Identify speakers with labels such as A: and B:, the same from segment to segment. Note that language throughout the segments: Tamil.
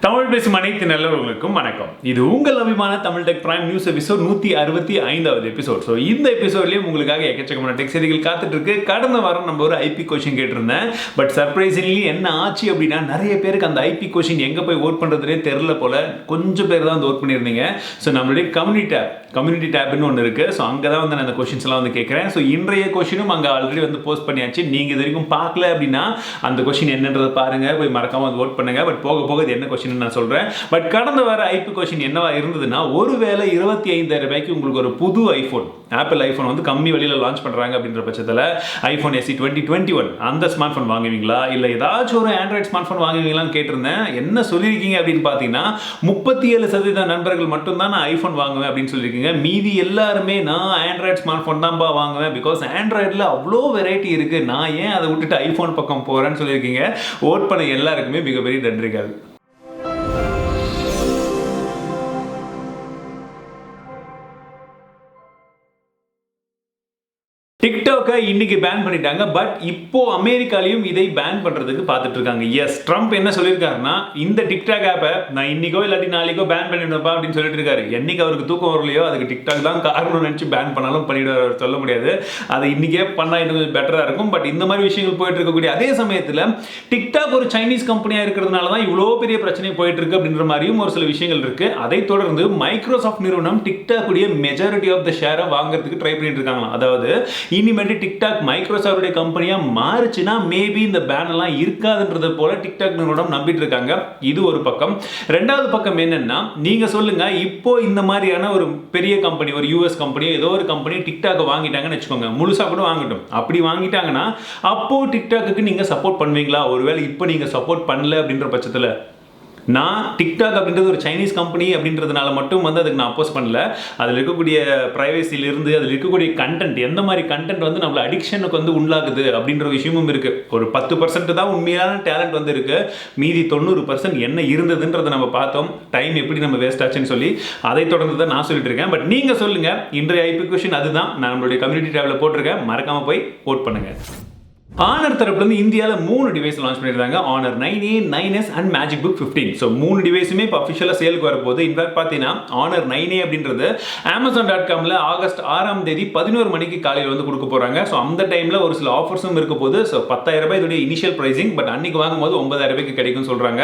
A: தமிழ் பேசும் அனைத்து நல்லவர்களுக்கும் வணக்கம். இது உங்கள் அபிமான Tamil tech prime news episode 165வது எபிசோட். ஸோ இந்த எபிசோட்லேயும் உங்களுக்காக எக்கச்சக்கமான டெக் செய்திகள் காத்துட்டு இருக்கு. கடந்த வாரம் நம்ம ஒரு ஐபி கொஷின் கேட்டிருந்தேன். பட் சர்ப்ரைசிங்லி என்ன ஆச்சு அப்படின்னா, நிறைய பேருக்கு அந்த ஐபி கொஷின் எங்கே போய் ஓட் பண்ணுறதுனே தெரில போல. கொஞ்சம் பேர் தான் வந்து ஓட் பண்ணியிருந்தீங்க. ஸோ நம்மளுடைய கம்யூனிட்டி டேப்னு ஒன்று இருக்குது. ஸோ அங்கே தான் வந்து நான் அந்த கொஷின்ஸ்லாம் வந்து கேட்குறேன். ஸோ இன்றைய கொஷினும் அங்கே ஆல்ரெடி வந்து போஸ்ட் பண்ணியாச்சு. நீங்கள் இது வரைக்கும் பார்க்கல அப்படின்னா அந்த கொஷின் என்னன்றதை பாருங்கள், போய் மறக்காமல் வந்து ஓட் பண்ணுங்கள். பட் போக போக இது என்ன கொஷின் நான் சொல்றேன். பட் கடந்த வார ஐபி கொஷின் என்னவா இருந்ததுன்னா, ஒருவேளை 25,000 ரூபாய்க்கு உங்களுக்கு ஒரு புது ஐபோன், ஆப்பிள் ஐபோன் வந்து கம்மி விலையில லான்ச் பண்றாங்க அப்படின்ற பட்சத்தில் ஐபோன் SE 2021 அந்த ஸ்மார்ட் போன் வாங்குவீங்களா, இல்லை ஏதாச்சும் ஒரு ஆண்ட்ராய்டு ஸ்மார்ட் போன் வாங்குவீங்களான்னு கேட்டிருந்தேன். என்ன சொல்லியிருக்கீங்க அப்படின்னு பார்த்தீங்கன்னா, 37% நண்பர்கள் மட்டும்தான் நான் ஐபோன் வாங்குவேன் அப்படின்னு சொல்லியிருக்கீங்க. மீதி எல்லாருமே நான் ஆண்ட்ராய்டு ஸ்மார்ட் போன் தான்ப்பா வாங்குவேன், பிகாஸ் ஆண்ட்ராய்டில் அவ்வளோ வெரைட்டி இருக்கு, நான் ஏன் அதை விட்டுட்டு ஐபோன் பக்கம் போறேன்னு சொல்லியிருக்கீங்க. ஓட் பண்ண எல்லாருக்குமே மிகப்பெரிய நன்றிகள். டிக்டாக்கை இன்னைக்கு பேன் பண்ணிட்டாங்க. பட் இப்போ அமெரிக்காலையும் இதை பேன் பண்றதுக்கு பார்த்துட்டு இருக்காங்க. எஸ், ட்ரம்ப் என்ன சொல்லியிருக்காருன்னா, இந்த டிக்டாக் ஆப்பை நான் இன்னைக்கோ இல்லாட்டி நாளைக்கோ பேன் பண்ணிடுவேன்ப்பா அப்படின்னு சொல்லிட்டு இருக்காரு. என்னைக்கு அவருக்கு தூக்கம் வரலையோ அதுக்கு டிக்டாக் தான் காரணம் நினைச்சு பேன் பண்ணாலும் பண்ணிடுவார், சொல்ல முடியாது. அது இன்னைக்கே பண்ணா இன்னும் கொஞ்சம் பெட்டரா இருக்கும். பட் இந்த மாதிரி விஷயங்கள் போயிட்டு இருக்கக்கூடிய அதே சமயத்தில் டிக்டாக் ஒரு சைனீஸ் கம்பெனியா இருக்கிறதுனால தான் இவ்வளோ பெரிய பிரச்சனை போயிட்டு இருக்கு அப்படின்ற மாதிரியும் ஒரு சில விஷயங்கள் இருக்கு. அதை தொடர்ந்து மைக்ரோசாஃப்ட் நிறுவனம் டிக்டாக் உடைய மெஜாரிட்டி ஆஃப் த ஷேரை வாங்குறதுக்கு ட்ரை பண்ணிட்டு இருக்காங்க. அதாவது இனிமேட்டு டிக்டாக் மைக்ரோசாஃப்ட் கம்பெனியா மாறுச்சுன்னா மேபி இந்த பேன் எல்லாம் இருக்காதுன்றது போல டிக்டாக் நிறுவனம் நம்பிட்டு இருக்காங்க. இது ஒரு பக்கம். ரெண்டாவது பக்கம் என்னன்னா, நீங்க சொல்லுங்க, இப்போ இந்த மாதிரியான ஒரு பெரிய கம்பெனி, ஒரு யூஎஸ் கம்பெனி, ஏதோ ஒரு கம்பெனி டிக்டாக் வாங்கிட்டாங்கன்னு வச்சுக்கோங்க, முழுசா கூட வாங்கட்டும். அப்படி வாங்கிட்டாங்கன்னா அப்போ டிக்டாக்கு நீங்க சப்போர்ட் பண்ணுவீங்களா? ஒருவேளை இப்போ நீங்க சப்போர்ட் பண்ணல அப்படின்ற பட்சத்தில், நான் டிக்டாக் அப்படின்றது ஒரு சைனீஸ் கம்பெனி அப்படின்றதுனால மட்டும் வந்து அதுக்கு நான் அப்போஸ் பண்ணல. அதில் இருக்கக்கூடிய ப்ரைவசியிலிருந்து, அதில் இருக்கக்கூடிய கண்டென்ட், எந்த மாதிரி கண்டென்ட் வந்து நம்மள அடிக்ஷனுக்கு வந்து உண்டாகுது அப்படின்ற விஷயமும் இருக்குது. ஒரு 10% தான் உண்மையான டேலண்ட் வந்து இருக்குது. மீதி 90% என்ன இருந்ததுன்றதை நம்ம பார்த்தோம். டைம் எப்படி நம்ம வேஸ்ட் ஆச்சுன்னு சொல்லி அதை தொடர்ந்து தான் நான் சொல்லிட்டு இருக்கேன். பட் நீங்கள் சொல்லுங்கள், இன்றைய ஐபி கொஷின் அதுதான். நான் நம்மளுடைய கம்யூனிட்டி டேபில் போட்டிருக்கேன், மறக்காமல் போய் ஓட் பண்ணுங்கள். HONOR தரப்புலேருந்து இந்தியாவில் 3 டிவைஸ் லான்ச் பண்ணியிருந்தாங்க. HONOR 9A, 9S and MagicBook 15. So 3 டிவைஸுமே இப்போ அஃபிஷியலாக சேலுக்கு வரப்போகுது. இன்ஃபேக்ட் பார்த்தீங்கன்னா HONOR 9A அப்படின்றது Amazon.comல ஆகஸ்ட் 6ஆம் தேதி 11 மணிக்கு காலையில் வந்து கொடுக்க போகிறாங்க. ஸோ அந்த டைமில் ஒரு சில ஆஃபர்ஸும் இருக்க போது. ஸோ 10,000 ரூபாய் இதோடைய இனிஷியல் ப்ரைசிங். பட் அன்னைக்கு வாங்கும்போது 9,000 ரூபாய்க்கு கிடைக்கும்னு சொல்கிறாங்க.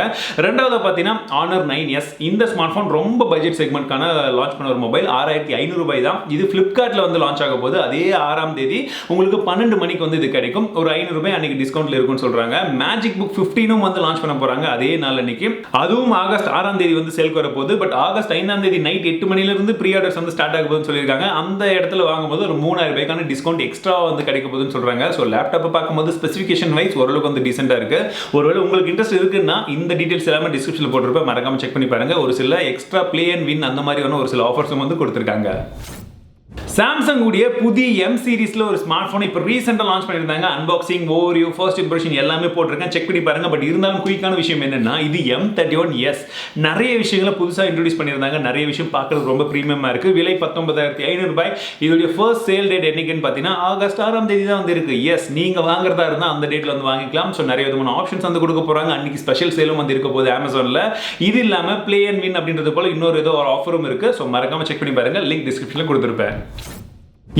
A: ரெண்டாவது பார்த்தீங்கன்னா HONOR 9S. இந்த ஸ்மார்ட் ஃபோன் ரொம்ப பட்ஜெட் செக்மெண்ட்கான லான்ச் பண்ண ஒரு மொபைல். 6,500 ரூபாய் தான். இது ஃப்ளிப்கார்ட்டில் வந்து லான்ச் ஆக போது. அதே 6ஆம் தேதி உங்களுக்கு 12 மணிக்கு வந்து இது கிடைக்கும். ஒரு 500 ரூபாய் அன்னைக்கு டிஸ்கவுண்ட்ல இருக்குன்னு சொல்றாங்க. MagicBook 15 வந்து லான்ச் பண்ண போறாங்க அதே நாள் அன்னைக்கு. அதுவும் ஆகஸ்ட் 6ஆம் தேதி வந்து சேல்க்கு வர போகுது. பட் ஆகஸ்ட் 5ஆம் தேதி நைட் 8 மணில இருந்து ப்ரீ ஆர்டர்ஸ் வந்து ஸ்டார்ட் ஆக போகுதுன்னு சொல்லியிருக்காங்க. அந்த இடத்துல வாங்கும்போது ஒரு 3,000 ரூபாய்க்கான டிஸ்கவுண்ட் எக்ஸ்ட்ரா வந்து கிடைக்க போகுதுன்னு சொல்றாங்க. ஸோ லேப்டாப்பை பார்க்கும்போது ஸ்பெசிஃபிகேஷன் வைஸ் ஓரளவுக்கு வந்து டீசெண்டா இருக்கு. ஒருவேளை உங்களுக்கு இன்ட்ரெஸ்ட் இருக்குன்னா இந்த டீடைல்ஸ் எல்லாமே டிஸ்கிரிப்ஷன்ல போட்டிருப்பேன், மறக்காம செக் பண்ணி பாருங்க. ஒரு சில எக்ஸ்ட்ரா ப்ளே அண்ட் வின் அந்த மாதிரியான ஒரு சில ஆஃபர்ஸும் வந்து கொடுத்துருக்காங்க. சாம்சங் உடைய புதிய M சீரிஸ்ல ஒரு ஸ்மார்ட் போன் இப்போ ரீசெண்டா லான்ச் பண்ணிருந்தாங்க. அன்பாக்சிங், ஓவர்வியூ, ஃபர்ஸ்ட் இம்ப்ரெஷன் எல்லாமே போட்டிருக்கேன், செக் பண்ணி பாருங்க. பட் இருந்தாலும் குயிக்கான விஷயம் என்னன்னா, இது M31s. நிறைய விஷயங்களை புதுசா இன்ட்ரோடியூஸ் பண்ணியிருந்தாங்க. நிறைய விஷயம் பார்க்கறது ரொம்ப பிரீமியமா இருக்கு. விலை 19,500 ரூபாய். இதோடைய ஃபர்ஸ்ட் சேல் டேட் என்னைக்குன்னு பார்த்தீங்கன்னா ஆகஸ்ட் 6ஆம் தேதி தான் வந்து இருக்கு. எஸ், நீங்க வாங்குறதா இருந்தா அந்த டேட்ல வந்து வாங்கிக்கலாம். ஸோ நிறைய விதமான ஆப்ஷன்ஸ் வந்து கொடுக்க போறாங்க. அன்னைக்கு ஸ்பெஷல் சேலும் வந்து இருக்க போகுது அமேசான்ல. இது இல்லாம ப்ளே அண்ட் வின் அப்படின்றது போல இன்னொரு ஏதோ ஒரு ஆஃபரும் இருக்கு. ஸோ மறக்காம செக் பண்ணி பாருங்க, லிங்க் டிஸ்கிரிப்ஷன்ல கொடுத்துருப்பேன்.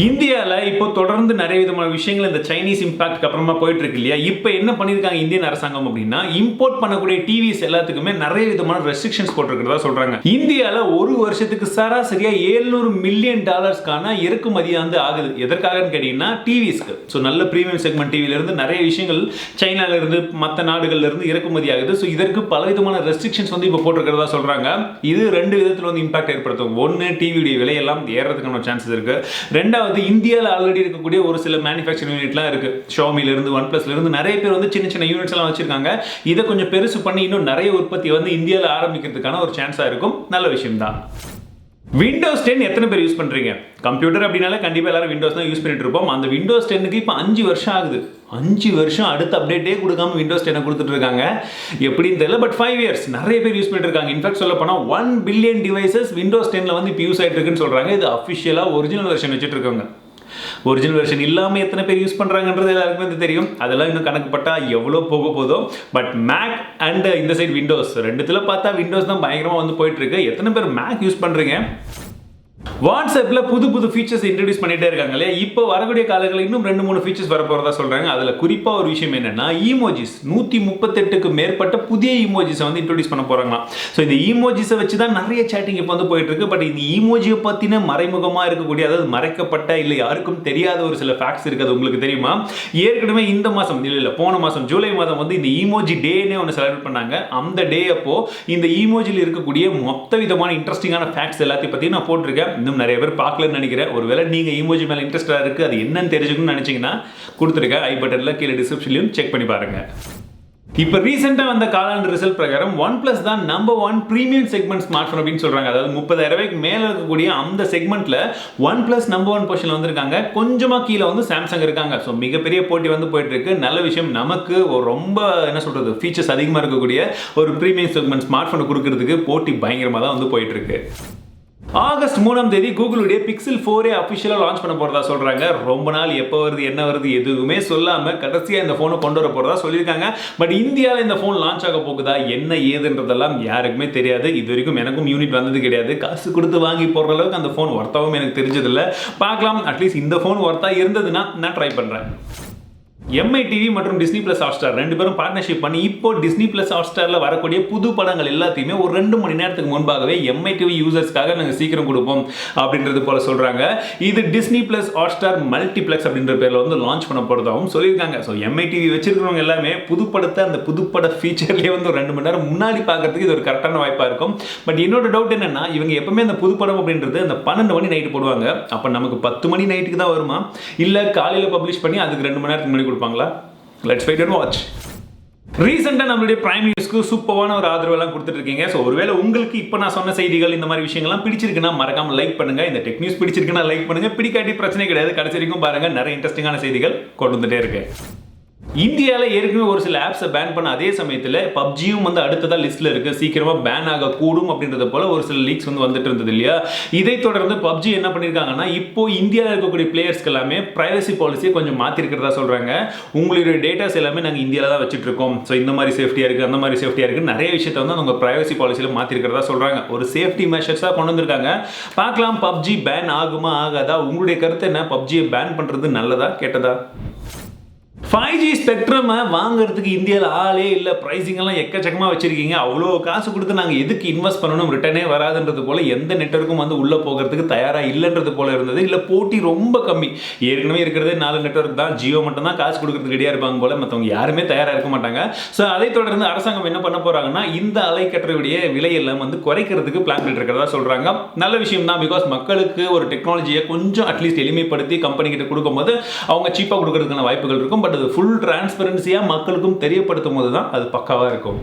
A: இந்தியாவில் இப்போ தொடர்ந்து நிறைய விதமான விஷயங்கள் இந்த சைனீஸ் இம்பாக்ட் அப்புறமா போயிட்டு இருக்கு இல்லையா. இப்போ என்ன பண்ணியிருக்காங்க இந்தியன் அரசாங்கம் அப்படின்னா, இம்போர்ட் பண்ணக்கூடிய டிவிஸ் எல்லாத்துக்குமே நிறைய விதமான ரெஸ்ட்ரிக்ஷன்ஸ் போட்டிருக்கிறதா சொல்றாங்க. இந்தியாவில் ஒரு வருஷத்துக்கு சராசரியா $700 மில்லியன் இறக்குமதி வந்து ஆகுது. எதற்காகன்னு கேட்டீங்கன்னா டிவிஸ்க்கு. ஸோ நல்ல பிரீமியம் செக்மெண்ட் டிவில இருந்து நிறைய விஷயங்கள் சைனால இருந்து மற்ற நாடுகள்ல இருந்து இறக்குமதி ஆகுது. ஸோ இதற்கு பல விதமான ரெஸ்ட்ரிக்ஷன்ஸ் வந்து இப்போ போட்டிருக்கிறதா சொல்றாங்க. இது 2 விதத்தில் வந்து இம்பாக்ட் ஏற்படுத்தும். ஒன்று, டிவியுடைய விலையெல்லாம் ஏறதுக்கான சான்சஸ் இருக்கு. ரெண்டாவது, இந்தியாவில் ஆல்ரெடி இருக்கக்கூடிய ஒரு சில மேனுஃபேக்சரிங் யூனிட்லாம் இருக்கு. ஷாமில இருந்து, ஒன்பிளஸ்ல இருந்து நிறைய பேர் வந்து சின்ன சின்ன யூனிட்ஸ் எல்லாம் வச்சிருக்காங்க. இதை கொஞ்சம் பெருசு பண்ணி இன்னும் நிறைய உற்பத்தி வந்து இந்தியாவில் ஆரம்பிக்கிறதுக்கான ஒரு சான்ஸா இருக்கும். நல்ல விஷயம் தான். விண்டோஸ் 10 எத்தனை பேர் யூஸ் பண்றீங்க? கம்ப்யூட்டர் அப்படினால கண்டிப்பா எல்லாரும் விண்டோஸ் தான் யூஸ் பண்ணிட்டு இருப்போம். அந்த விண்டோஸ் 10க்கு இப்போ 5 வருஷம் ஆகுது. 5 வருஷம் அடுத்த அப்டேட்டே கொடுக்காம விண்டோஸ் 10 கொடுத்துட்டு இருக்காங்க. எப்படின்னு தெரியல. பட் 5 இயர்ஸ் நிறைய பேர் யூஸ் பண்ணிட்டு இருக்காங்க. இன்ஃபேக்ட் சொல்ல போனா 1 பில்லியன் டிவைசஸ் விண்டோஸ் 10ல வந்து இப்போ யூஸ் ஆயிட்டு இருக்குன்னு சொல்றாங்க. இது அஃபிஷியலா ஒரிஜினல் வெர்ஷன் வச்சுட்டு இருக்காங்க. ஒரிஜினல் வெர்ஷன் இல்லாமல் எத்தனை பேர் யூஸ் பண்ணுறாங்கன்றது எல்லாருக்குமே தெரியும். அதெல்லாம் இன்னும் கணக்கு பட்டா எவ்வளோ போக போதோ. பட் மேக் அண்ட் இந்த சைட் விண்டோஸ் ரெண்டுத்தில் பார்த்தா விண்டோஸ் தான் பயங்கரமாக வந்து போயிட்டு இருக்கு. எத்தனை பேர் மேக் யூஸ் பண்ணுறீங்க? வாட்ஸ்அப்பில் புது புது ஃபீச்சர்ஸ் இன்ட்ரடியூஸ் பண்ணிட்டே இருக்காங்க இல்லையா? இப்போ வரக்கூடிய காலங்களில் இன்னும் 2-3 ஃபீச்சர்ஸ் வர போகிறதா சொல்கிறாங்க. அதில் குறிப்பாக ஒரு விஷயம் என்னென்னா ஈமோஜிஸ் 138க்கு மேற்பட்ட புதிய ஈமோஜிஸை வந்து இன்ட்ரடியூஸ் பண்ண போகிறாங்களாம். ஸோ இந்த ஈமோஜிஸை வச்சு தான் நிறைய சேட்டிங் இப்போ வந்து போயிட்டு இருக்கு. பட் இந்த ஈமோஜியை பற்றின மறைமுகமாக இருக்கக்கூடிய, அதாவது மறைக்கப்பட்ட இல்லை யாருக்கும் தெரியாத ஒரு சில ஃபேக்ட்ஸ் இருக்குது. உங்களுக்கு தெரியுமா? ஏற்கனவே இந்த மாதம் இல்லை போன மாதம் ஜூலை மாதம் வந்து இந்த ஈமோஜி டேனே ஒன்று செலிப்ரேட் பண்ணாங்க. அந்த டே அப்போ இந்த ஈமோஜியில் இருக்கக்கூடிய மொத்த விதமான இன்ட்ரெஸ்டிங்கான ஃபேக்ட்ஸ் எல்லாத்தையும் பற்றி நான் போட்டிருக்கேன். இன்னும் நிறைய பேர் பார்க்கலன்னு நினைக்கிறேன். ஒருவேளை நீங்கள் ஈமோஜி மேலே இன்ட்ரெஸ்டாக இருக்குது, அது என்னன்னு தெரிஞ்சுக்கணும்னு நினச்சிங்கன்னா கொடுத்துருக்கேன். ஐ பட்டனில் கீழே டிஸ்கிரிப்ஷன்லையும் செக் பண்ணி பாருங்கள். இப்போ ரீசெண்டாக வந்த காலாண்டு ரிசல்ட் பிரகாரம் OnePlus தான் number 1 premium segment smart phone அப்படின்னு சொல்கிறாங்க. அதாவது 30,000 ரூபாய்க்கு மேலே இருக்கக்கூடிய அந்த செக்மெண்ட்டில் OnePlus நம்பர் 1 பொசிஷனில் வந்திருக்காங்க. கொஞ்சமாக கீழே வந்து சாம்சங் இருக்காங்க. ஸோ மிகப்பெரிய போட்டி வந்து போயிட்டு இருக்கு. நல்ல விஷயம். நமக்கு ரொம்ப என்ன சொல்கிறது, ஃபீச்சர்ஸ் அதிகமாக இருக்கக்கூடிய ஒரு ப்ரீமியம் செக்மெண்ட் ஸ்மார்ட் ஃபோனை கொடுக்கறதுக்கு போட்டி பயங்கரமாக தான் வந்து போயிட்டு இருக்கு. ஆகஸ்ட் 3ஆம் தேதி கூகுளுடைய Pixel 4a அஃபிஷியலாக லான்ச் பண்ண போகிறதா சொல்கிறாங்க. ரொம்ப நாள் எப்போ வருது என்ன வருது எதுவுமே சொல்லாமல் கடைசியாக இந்த ஃபோனை கொண்டு வர போகிறதா சொல்லியிருக்காங்க. பட் இந்தியாவில் இந்த ஃபோன் லான்ச் ஆக போகுதா என்ன ஏதுன்றதெல்லாம் யாருக்குமே தெரியாது. இது வரைக்கும் எனக்கும் யூனிட் வந்தது கிடையாது. காசு கொடுத்து வாங்கி போடுற அளவுக்கு அந்த ஃபோன் ஒர்த்தாகவும் எனக்கு தெரிஞ்சதில்லை. பார்க்கலாம். அட்லீஸ்ட் இந்த ஃபோன் ஒர்த்தாக இருந்ததுன்னா நான் ட்ரை பண்ணுறேன். எம்ஐ டிவி மற்றும் டிஸ்னி பிளஸ் ஹாட்ஸ்டார் ரெண்டு பேரும் பார்ட்னர்ஷிப் பண்ணி இப்போ டிஸ்னி பிளஸ் ஹாட்ஸ்டாரில் வரக்கூடிய புது படங்கள் எல்லாத்தையுமே ஒரு 2 மணி நேரத்துக்கு முன்பாகவே எம்ஐ டிவி யூசர்ஸ்க்காக நாங்கள் சீக்கிரம் கொடுப்போம் அப்படின்றது போல சொல்கிறாங்க. இது டிஸ்னி பிளஸ் ஹாட்ஸ்டார் மல்டிப்ளெக்ஸ் அப்படின்ற பேரில் வந்து லான்ச் பண்ண போகிறதாகவும் சொல்லியிருக்காங்க. ஸோ எம்ஐ டிவி வச்சிருக்கிறவங்க எல்லாமே புது படத்தை அந்த புதுப்பட ஃபீச்சர்லேயே வந்து ஒரு 2 மணி நேரம் முன்னாடி பார்க்கறதுக்கு இது ஒரு கரெக்டான வாய்ப்பாக இருக்கும். பட் என்னோட டவுட் என்னன்னா, இவங்க எப்பவுமே அந்த புதுப்படம் அப்படின்றது அந்த 12 மணி நைட்டு போடுவாங்க. அப்போ நமக்கு 10 மணி நைட்டுக்கு தான் வருமா, இல்லை காலையில் பப்ளிஷ் பண்ணி அதுக்கு 2 மணி நேரத்துக்கு முன்னாடி கொடுப்பாங்களா? Let's wait and watch. ரீசெண்டாக நம்மளுடைய பிரைம் நியூஸ்க்கு சூப்பரான ஒரு ஆதரவெல்லாம் கொடுத்துட்டு இருக்கீங்க. ஸோ ஒருவேளை உங்களுக்கு இப்போ நான் சொன்ன செய்திகள் இந்த மாதிரி விஷயங்கள்லாம் பிடிச்சிருக்குன்னா மறக்காம லைக் பண்ணுங்க. இந்த டெக் நியூஸ் பிடிச்சிருக்குன்னா லைக் பண்ணுங்க. பிடிக்காட்டி பிரச்சனை கிடையாது. கடைசி வரைக்கும் பாருங்க, நிறைய இன்ட்ரெஸ்டிங்கான செய்திகள் கொண்டு வந்துட்டே இருக்கு. இந்தியாவில் ஏற்கனவே ஒரு சில ஆப்ஸை பேன் பண்ண அதே சமயத்தில் பப்ஜியும் வந்து அடுத்ததாக லிஸ்ட்டில் இருக்குது. சீக்கிரமாக பேன் ஆகக்கூடும் அப்படின்றத போல ஒரு சில லீக்ஸ் வந்து வந்துட்டு இருந்தது இல்லையா? இதை தொடர்ந்து பப்ஜி என்ன பண்ணியிருக்காங்கன்னா, இப்போ இந்தியாவில் இருக்கக்கூடிய பிளேயர்ஸ்க்கு எல்லாமே பிரைவசி பாலிசியை கொஞ்சம் மாற்றிருக்கிறதா சொல்கிறாங்க. உங்களுடைய டேட்டாஸ் எல்லாமே நாங்கள் இந்தியாவில் தான் வச்சுட்டு இருக்கோம். ஸோ இந்த மாதிரி சேஃப்டியாக இருக்குது, அந்த மாதிரி சேஃப்டியாக இருக்குது, நிறைய விஷயத்தை வந்து அவங்க பிரைவசி பாலிசியில் மாற்றிருக்கிறதா சொல்கிறாங்க. ஒரு சேஃப்டி மெஷர்ஸாக கொண்டு வந்திருக்காங்க. பார்க்கலாம் பப்ஜி பேன் ஆகுமா ஆகாதா? உங்களுடைய கருத்து என்ன? பப்ஜியை பேன் பண்ணுறது நல்லதா கெட்டதா? 5G ஸ்பெக்ட்ரம் வாங்குறதுக்கு இந்தியாவில் ஆளே இல்லை. ப்ரைஸிங் எல்லாம் எக்கச்சக்கமாக வச்சிருக்கீங்க. அவ்வளோ காசு கொடுத்து நாங்கள் எதுக்கு இன்வெஸ்ட் பண்ணணும், ரிட்டர்னே வராதுன்றது போல எந்த நெட்வொர்க்கும் வந்து உள்ளே போகிறதுக்கு தயாராக இல்லைன்றது போல இருந்தது. இல்லை போட்டி ரொம்ப கம்மி. ஏற்கனவே இருக்கிறதே 4 நெட்வொர்க் தான். ஜியோ மட்டும் தான் காசு கொடுக்கறதுக்கு ரெடியாக இருப்பாங்க போல, மற்றவங்க யாருமே தயாராக இருக்க மாட்டாங்க. ஸோ அதை தொடர்ந்து அரசாங்கம் என்ன பண்ண போகிறாங்கன்னா, இந்த அலைக்கற்றையுடைய விலையெல்லாம் வந்து குறைக்கிறதுக்கு பிளான் பண்ணிட்டு இருக்கிறதா சொல்கிறாங்க. நல்ல விஷயம் தான். பிகாஸ் மக்களுக்கு ஒரு டெக்னாலஜியை கொஞ்சம் அட்லீஸ்ட் எளிமைப்படுத்தி கம்பெனி கிட்ட கொடுக்கும்போது அவங்க சீப்பாக கொடுக்கறதுக்கான வாய்ப்புகள் இருக்கும். பட் அது ஃபுல் டிரான்ஸ்பரன்சியாக மக்களுக்கும் தெரியப்படுத்தும் போது தான் அது பக்காவாக இருக்கும்.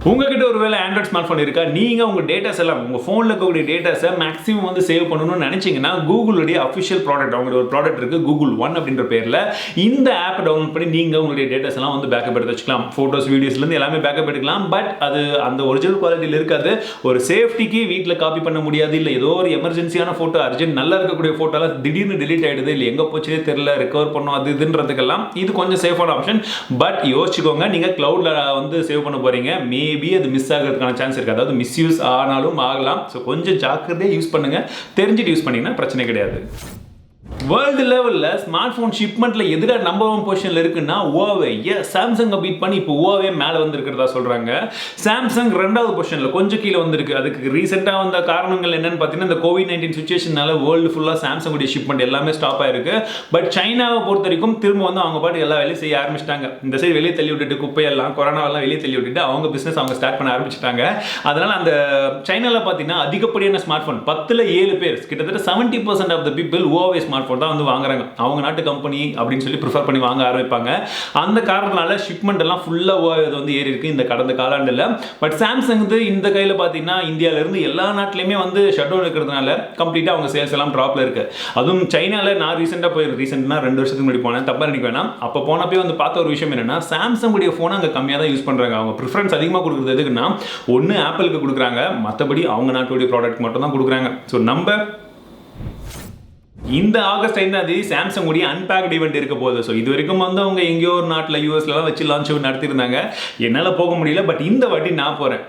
A: உங்ககிட்ட ஒருவேளை ஆண்ட்ராய்ட் ஸ்மார்ட் ஃபோன் இருக்கா? நீங்கள் உங்கள் டேட்டாஸ் எல்லாம் உங்கள் ஃபோனில் இருக்கக்கூடிய டேட்டாஸை மேக்ஸிமம் வந்து சேவ் பண்ணணும்னு நினச்சிங்கன்னா, கூகுளுடைய அஃபிஷியல் ப்ராடக்ட், அவங்களோட ஒரு ப்ராடக்ட் இருக்குது Google One அப்படின்ற பேரில். இந்த ஆப்பை டவுன்லோட் பண்ணி நீங்கள் உங்களுடைய டேட்டாஸ் எல்லாம் வந்து பேக்கப் எடுத்து வச்சுக்கலாம். ஃபோட்டோஸ் வீடியோஸ்லேருந்து எல்லாமே பேக்கப் எடுக்கலாம். பட் அது அந்த ஒரிஜினல் குவாலிட்டியில் இருக்காது. ஒரு சேஃப்டிக்கு வீட்டில் காப்பி பண்ண முடியாது. இல்லை ஏதோ ஒரு எமர்ஜென்சியான ஃபோட்டோ, அர்ஜென்ட் நல்லா இருக்கக்கூடிய ஃபோட்டோலாம் திடீர்னு டெலிட் ஆகிடுது, இல்லை எங்கே போச்சுனே தெரியல, ரெக்கவர் பண்ணோம் அது இதுன்றதுக்கெல்லாம் இது கொஞ்சம் சேஃபான ஆப்ஷன். பட் யோசிச்சுக்கோங்க, நீங்கள் க்ளவுடில் வந்து சேவ் பண்ண போகிறீங்க. மேபி அது மிஸ் ஆகிறதுக்கான சான்ஸ் இருக்குது. அதாவது மிஸ்யூஸ் ஆனாலும் ஆகலாம். ஸோ கொஞ்சம் ஜாக்கிரதையாக யூஸ் பண்ணுங்கள். தெரிஞ்சுட்டு யூஸ் பண்ணிங்கன்னா பிரச்சனை கிடையாது. வேர்ல்டு லெவலில் ஸ்மார்ட் ஃபோன் ஷிப்மெண்ட்டில் எதிராக நம்பர் 1 பொசிஷனில் இருக்குன்னா ஓவே. சாம்சங்கை பீட் பண்ணி இப்போ ஓவே மேலே வந்திருக்கிறதா சொல்கிறாங்க. சாம்சங் 2வது பொசிஷனில் கொஞ்சம் கீழே வந்திருக்கு. அதுக்கு ரீசெண்டாக வந்த காரணங்கள் என்னென்னு பார்த்தீங்கன்னா, இந்த COVID-19 சுச்சுவேஷனால வேர்ல்டு ஃபுல்லாக சாம்சங்குடைய ஷிப்மெண்ட் எல்லாமே ஸ்டாப் ஆயிருக்கு. பட் சைனாவை பொறுத்த வரைக்கும் திரும்ப வந்து அவங்க பாட்டு எல்லா வேலையும் செய்ய ஆரம்பிச்சிட்டாங்க. இந்த சைடு வெளியே தள்ளி விட்டுட்டு குப்பையெல்லாம் கொரோனாவெல்லாம் வெளியே தள்ளி விட்டுட்டு அவங்க பிஸ்னஸ் அவங்க ஸ்டார்ட் பண்ண ஆரம்பிச்சிட்டாங்க. அதனால் அந்த சைனாவில் பார்த்தீங்கன்னா அதிகப்படியான ஸ்மார்ட் ஃபோன் 10ல் 7 பேர், கிட்டத்தட்ட 70% of the people own smart phone தான் வந்து வாங்குறாங்க. அவங்க நாட்டு கம்பெனி அப்படின்னு சொல்லி ப்ரிஃபர் பண்ணி வாங்க ஆரம்பிப்பாங்க. அந்த காரணத்தினால ஷிப்மெண்ட் எல்லாம் ஃபுல்லாக வந்து ஏறி இருக்கு இந்த கடந்த காலாண்டில். பட் சாம்சங் இந்த கையில் பார்த்தீங்கன்னா இந்தியாவிலேருந்து எல்லா நாட்டிலையுமே வந்து ஷட் டவுன் இருக்கிறதுனால கம்ப்ளீட்டாக அவங்க சேல்ஸ் எல்லாம் ட்ராப்ல இருக்கு. அதுவும் சைனாவில் நான் ரீசெண்டாக 2 வருஷத்துக்கு முன்னாடி போனேன். தப்பாக நினைக்க வேணாம். அப்போ போனப்போ வந்து பார்த்த ஒரு விஷயம் என்னன்னா, சாம்சங் உடைய ஃபோனை அங்கே கம்மியாக தான் யூஸ் பண்ணுறாங்க. அவங்க ப்ரிஃபரன்ஸ் அதிகமாக கொடுக்குறது எதுக்குன்னா, ஒன்று ஆப்பிளுக்கு கொடுக்குறாங்க, மற்றபடி அவங்க நாட்டுடைய ப்ராடக்ட் மட்டும் தான் கொடுக்குறாங்க. ஸோ நம்ம இந்த ஆகஸ்ட் 5 சாம்சங் உடைய அன்பேக்ட் ஈவெண்ட் இருக்க போகுது. ஸோ இது வரைக்கும் வந்து அவங்க எங்கேயோ ஒரு நாட்டில் யூஎஸ்லாம் வச்சு லான்ச் நடத்திருந்தாங்க. என்னால் போக முடியல, பட் இந்த வாட்டி நான் போகிறேன்.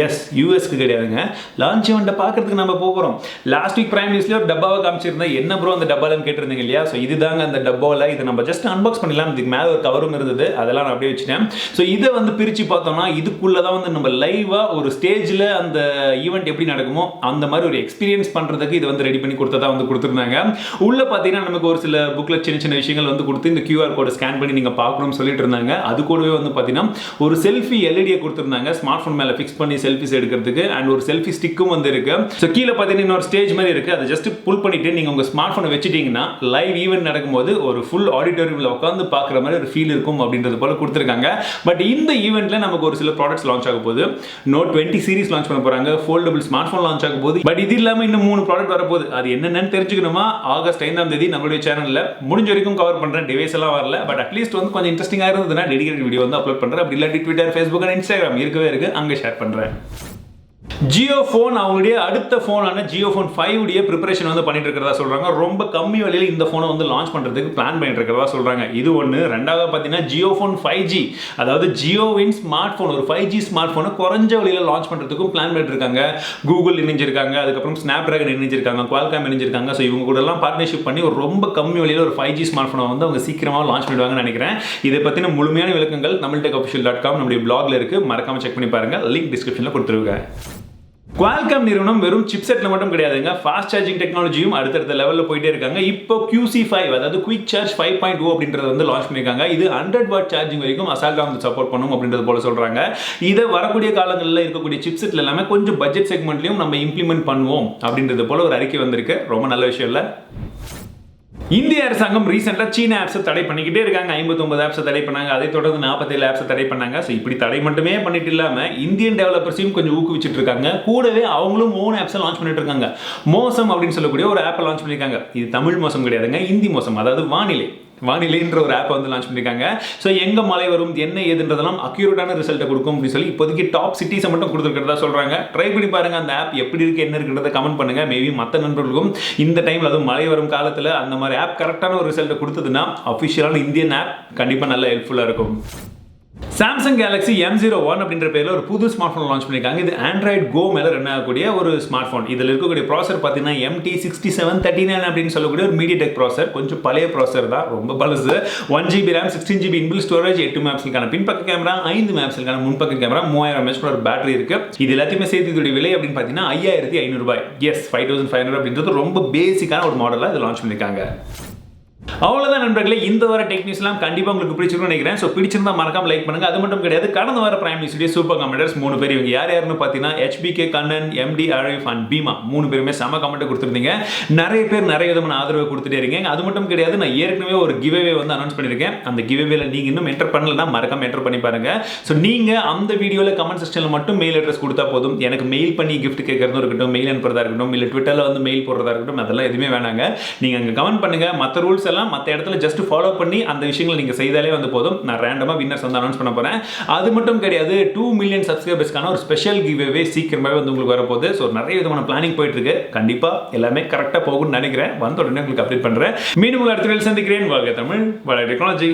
A: எஸ், யூஎஸ்க்கு கிடையாதுங்க, லான்ச் ஈவெண்ட்டை பார்க்கறதுக்கு நம்ம போகிறோம். லாஸ்ட் வீக் பிரைம் நியூஸ்லேயே ஒரு டப்பாவை காமிச்சிருந்தேன். என்ன ப்ரோ அந்த டப்பாலன்னு கேட்டிருந்தீங்க இல்லையா? ஸோ இதுதாங்க அந்த டப்பாவில். இதை நம்ம ஜஸ்ட் அன்பாக்ஸ் பண்ணிடலாம். இதுக்கு மேலே ஒரு கவரும் இருந்தது, அதெல்லாம் நான் அப்படியே வச்சுட்டேன். ஸோ இதை வந்து பிரித்து பார்த்தோம்னா இதுக்குள்ளே தான் வந்து நம்ம லைவாக ஒரு ஸ்டேஜில் அந்த ஈவெண்ட் எப்படி நடக்குமோ அந்த மாதிரி ஒரு எக்ஸ்பீரியன்ஸ் பண்ணுறதுக்கு இது வந்து ரெடி பண்ணி கொடுத்ததா வந்து கொடுத்துருந்தாங்க. உள்ளே பார்த்தீங்கன்னா நமக்கு ஒரு சில புக்கில் சின்ன சின்ன விஷயங்கள் வந்து கொடுத்து இந்த QR கோடை ஸ்கேன் பண்ணி நீங்கள் பார்க்கணும்னு சொல்லிட்டு இருந்தாங்க. அது கூடவே வந்து பார்த்தீங்கன்னா ஒரு செல்ஃபி எல்இடியை கொடுத்துருந்தாங்க, ஸ்மார்ட் ஃபோன் மேலே ஃபிக்ஸ் பண்ணி செல்ஃபிஸ் எடுக்கிறதுக்கு. அண்ட் ஒரு செல்ஃபி ஸ்டிக்கும் வந்து இருக்கு. ஸோ கீழே பார்த்தீங்கன்னா இன்னொரு ஸ்டேஜ் மாதிரி இருக்கு. அதை ஜஸ்ட் புல் பண்ணிட்டு நீங்க உங்க ஸ்மார்ட் போனை வச்சுட்டீங்கன்னா லைவ் ஈவெண்ட் நடக்கும்போது ஒரு ஃபுல் ஆடிட்டோரியம்ல உட்காந்து பார்க்குற மாதிரி ஒரு ஃபீல் இருக்கும் அப்படின்றது போல கொடுத்துருக்காங்க. பட் இந்த ஈவெண்ட்ல நமக்கு ஒரு சில ப்ராடக்ட்ஸ் லான்ச் ஆக போகுது. நோட் 20 சீரிஸ் லான்ச் பண்ண போறாங்க. ஃபோல்டபிள் ஸ்மார்ட் போன் லான்ச் ஆக போகுது. பட் இது இல்லாம இன்னும் 3 ப்ராடக்ட் வரப்போகுது. அது என்னென்னு தெரிஞ்சுக்கணுமா? ஆகஸ்ட் 5 நம்மளுடைய சேனல்ல முடிஞ்ச வரைக்கும் கவர் பண்றேன். டிவைஸ் எல்லாம் வரல, பட் அட்லீஸ்ட் வந்து கொஞ்சம் இன்ட்ரெஸ்டிங்காக இருந்ததுன்னா டெடிகேட்டட் வீடியோ வந்து அப்லோட் பண்றேன். அப்படி இல்லாட்டி ட்விட்டர், ஃபேஸ்புக் அண்ட் இன்ஸ்டாகிராம் இருக்கவே இருக்கு, அங்கே ஷேர் பண்றேன். ஜியோ ஃபோன் அவங்களுடைய அடுத்த ஃபோனான ஜியோ ஃபோன் 5 உடைய ப்ரிப்பரேஷன் வந்து பண்ணிட்டு இருக்கிறதா சொல்றாங்க. ரொம்ப கம்மி விலையில் இந்த ஃபோனை வந்து லான்ச் பண்றதுக்கு பிளான் பண்ணிட்டு இருக்கிறதா சொல்றாங்க. இது ஒன்று. ரெண்டாவது பார்த்தீங்கன்னா ஜியோ ஃபோன் 5G, அதாவது ஜியோவின் ஸ்மார்ட் ஃபோன், ஒரு 5G ஸ்மார்ட் ஃபோனை குறைஞ்ச விலையில் லான்ச் பண்றதுக்கும் பிளான் பண்ணிட்டு இருக்காங்க. கூகுள் இணைஞ்சிருக்காங்க, அதுக்கப்புறம் ஸ்னாப் டிராகன் இணைஞ்சிருக்காங்க, குவால்காம் இணைஞ்சிருக்காங்க. ஸோ இவங்க கூட எல்லாம் பார்ட்னர்ஷிப் பண்ணி ஒரு ரொம்ப கம்மி விலையில் ஒரு 5G ஸ்மார்ட் ஃபோனை வந்து அவங்க சீக்கிரமாக லான்ச் பண்ணிடுவாங்கன்னு நினைக்கிறேன். இதை பற்றின முழுமையான விளக்கங்கள் tamiltechofficial.com நம்முடைய பிளாக்ல இருக்கு, மறக்காம செக் பண்ணி பாருங்க. லிங்க் டிஸ்கிரிப்ஷனில் கொடுத்துருக்கேன். குவால்காம் நிறுவனம் வெறும் சிப்செட்ல மட்டும் கிடையாதுங்க, ஃபாஸ்ட் சார்ஜிங் டெக்னாலஜியும் அடுத்தடுத்த லெவலில் போயிட்டே இருக்காங்க. இப்போ QC5, அதாவது குயிக் சார்ஜ் 5.0 அப்படின்றத வந்து லான்ச் பண்ணியிருக்காங்க. இது 100 வாட் சார்ஜிங் வரைக்கும் அசால்ட்டா வந்து சப்போர்ட் பண்ணும் அப்படின்றது போல சொல்றாங்க. இதை வரக்கூடிய காலங்களில் இருக்கக்கூடிய சிப்செட்ல எல்லாமே கொஞ்சம் பட்ஜெட் செக்மெண்ட்லையும் நம்ம இம்ப்ளிமெண்ட் பண்ணுவோம் அப்படின்றது போல ஒரு அறிக்கை வந்திருக்கு. ரொம்ப நல்ல விஷயம் இல்லை? இந்திய அரசாங்கம் ரீசெண்டாக சீன ஆப்ஸை தடை பண்ணிக்கிட்டே இருக்காங்க. 59 ஆப்ஸை தடை பண்ணாங்க, அதை தொடர்ந்து 47 ஆப்ஸை தடை பண்ணாங்க. ஸோ இப்படி தடை மட்டுமே பண்ணிட்டு இல்லாமல் இந்தியன் டெவலப்பர்ஸையும் கொஞ்சம் ஊக்குவிச்சுட்டு இருக்காங்க. கூடவே அவங்களும் ஓன் ஆப்ஸை லான்ச் பண்ணிட்டு இருக்காங்க. மோசம் அப்படின்னு சொல்லக்கூடிய ஒரு ஆப்பை லான்ச் பண்ணியிருக்காங்க. இது தமிழ் மோசம் கிடையாதுங்க, இந்தி மோசம், அதாவது வானிலைன்ற ஒரு ஆப்பை வந்து லான்ச் பண்ணியிருக்காங்க. ஸோ எங்கே மழை வரும், என்ன ஏதுன்றதெல்லாம் அக்யூரேட்டான ரிசல்ட்டை கொடுக்கும் அப்படின்னு சொல்லி இப்போதைக்கு டாப் சிட்டிஸை மட்டும் கொடுத்துருக்கிறதா சொல்கிறாங்க. ட்ரை பண்ணி பாருங்கள், அந்த ஆப் எப்படி இருக்குது, என்ன இருக்குன்றதை கமெண்ட் பண்ணுங்கள். மேபி மற்ற நண்பர்களுக்கும் இந்த டைமில், அதுவும் மழை வரும் காலத்தில் அந்த மாதிரி ஆப் கரெக்டான ஒரு ரிசல்ட்டை கொடுத்ததுன்னா அஃபிஷியலான இந்தியன் ஆப் கண்டிப்பாக நல்ல ஹெல்ப்ஃபுல்லாக இருக்கும். சாம்சங் கேலக்ஸி M01 அப்படின்ற பேரில் ஒரு புது ஸ்மார்ட் ஃபோன் லான்ச் பண்ணியிருக்காங்க. இது ஆண்ட்ராய்ட் கோ மேலே ரன் ஆகக்கூடிய ஒரு ஸ்மார்ட் ஃபோன். இதில் இருக்கக்கூடிய ப்ராசர் பார்த்தீங்கன்னா MT6739 அப்படின்னு சொல்லக்கூடிய ஒரு மீடியாடெக் ப்ராசர். கொஞ்சம் பழைய ப்ராசர் தான், ரொம்ப பழசு. 1GB RAM, 16GB இன்பில் ஸ்டோரேஜ், 8 மெகாபிக்சலுக்கான பின்பக்க கேமரா, 5 மெகாபிக்சலுக்கான முன்பக்க கேமரா, 3000 mAh ஒரு பேட்டரி இருக்கு. இது எல்லாத்தையுமே சேர்த்து இதோட விலை அப்படின்னு பார்த்தீங்கன்னா 5500 ரூபாய். எஸ், 5500 அப்படின்றது ரொம்ப பேசிக்கான ஒரு மாடலாக இதை லான்ச் பண்ணியிருக்காங்க. அவ்வளோதான் நண்பர்களே, இந்த வார டெக் நியூஸ்லாம் கண்டிப்பாக உங்களுக்கு பிடிச்சிருக்கும்னு நினைக்கிறேன். ஸோ பிடிச்சிருந்தா மறக்காம லைக் பண்ணுங்க. அது மட்டும் கிடையாது, கடந்த வார பிரைம் நியூஸ்லேயே சூப்பர் கமெண்டர்ஸ் 3 பேர். இவங்க யாருன்னு பார்த்தீங்கன்னா HBK, Kannan, MD, Arif and Bheema 3 பேருமே செம கமெண்ட் கொடுத்துருந்தீங்க. நிறைய பேர் நிறைய விதமான ஆதரவு கொடுத்துட்டே இருக்கீங்க. அது மட்டும் கிடையாது, நான் ஏற்கனவே ஒரு கிவ்அவே வந்து அனௌன்ஸ் பண்ணியிருக்கேன். அந்த கிவ்அவேல நீங்கள் இன்னும் என்டர் பண்ணலன்னா மறக்காம என்டர் பண்ணி பாருங்க. ஸோ நீங்கள் அந்த வீடியோவில் கமெண்ட் செக்ஷனில் மட்டும் மெயில் அட்ரஸ் கொடுத்தா போதும். எனக்கு மெயில் பண்ணி கிஃப்ட் கேட்கறதும் இருக்கட்டும், மெயில் அனுப்புறதா இருக்கட்டும், இல்லை ட்விட்டரில் வந்து மெயில் போடுறதா இருக்கட்டும், அதெல்லாம் எதுவுமே வேணாங்க. நீங்கள் அங்கே கமெண்ட் பண்ணுங்க. மற்ற ரூல்ஸ் எல்லாம் மற்ற இடத்துல ஜஸ்ட் ஃபாலோ பண்ணி அந்த விஷயங்களை நீங்க செய்தாலே வந்து போதும். நான் ரேண்டமா வின்னர்ஸ் வந்து அனௌன்ஸ் பண்ண போறேன். அது மட்டும் கிடையாது, 2 மில்லியன் சப்ஸ்கிரைபர்ஸ்க்கான ஒரு ஸ்பெஷல் கிவ்அவே சீக்கிரமாவே வந்து உங்களுக்கு வரப்போகுது. ஸோ நிறைய விதமான பிளானிங் போயிட்டு இருக்கு. கண்டிப்பா எல்லாமே கரெக்டா போகும்னு நினைக்கிறேன். வந்த உடனே உங்களுக்கு அப்டேட் பண்றேன். மீண்டும் உங்களை அடுத்த வீடியோவில் சந்திக்கிறேன். வாழ்க தமிழ், வளர டெக்னாலஜி.